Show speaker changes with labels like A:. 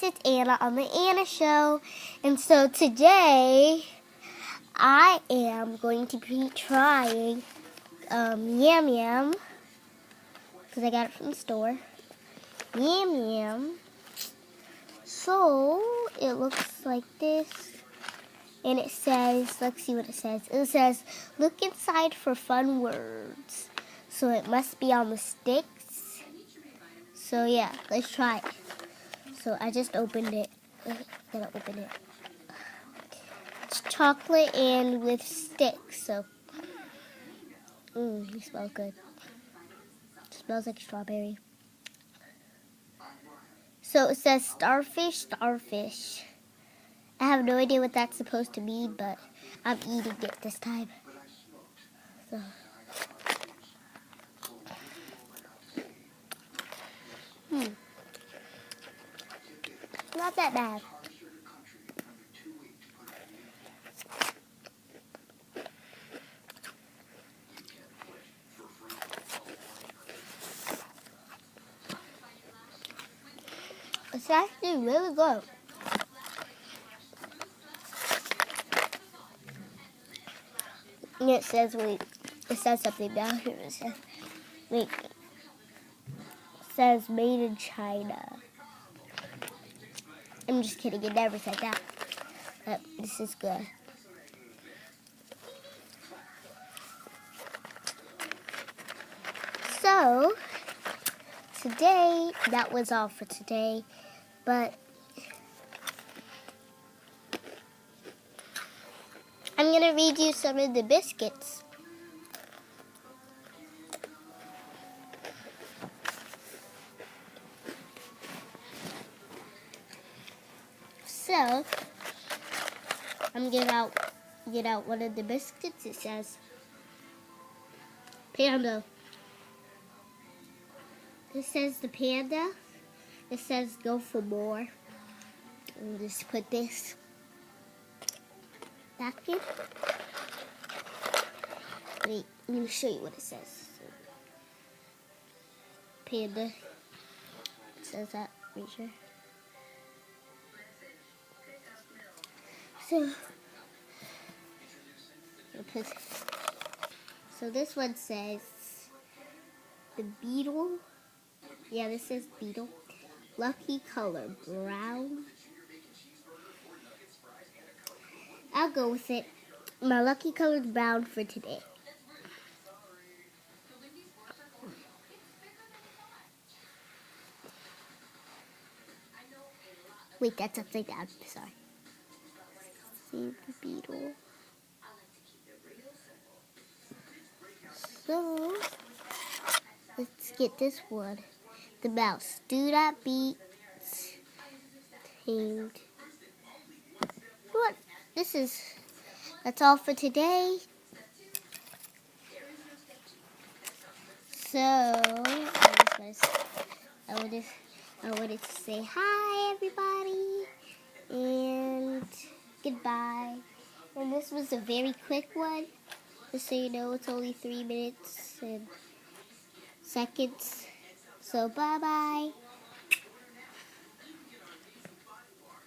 A: it's Anna on the Anna Show. And so today, I am going to be trying Yam Yam, because I got it from the store. Yam Yam. So, it looks like this. And it says, let's see what it says. It says, look inside for fun words. So it must be on the sticks. So yeah, let's try it. So I just opened it. Gonna open it. It's chocolate and with sticks. So, it smells good. It smells like strawberry. So it says starfish, starfish. I have no idea what that's supposed to mean, but I'm eating it this time. So. Not that bad. It's actually really good. And it says, wait, it says something down here. It says, wait, it says made in China. I'm just kidding, it never said that. But this is good. So, today, that was all for today. But I'm going to read you some of the biscuits. So, I'm going to get out one of the biscuits. It says Panda. It says the Panda. It says go for more. And just put this back in. Wait, let me show you what it says. Panda. It says that right here. So this one says the beetle. Yeah, this says beetle. Lucky color, brown. I'll go with it. My lucky color is brown for today. Wait, that's upside down. Sorry. See the beetle. So, let's get this one. The mouse. Do not beat. Tamed. What? That's all for today. So, I wanted to say hi, everybody, and goodbye. And this was a very quick one. Just so you know, it's only 3 minutes and seconds. So, bye-bye.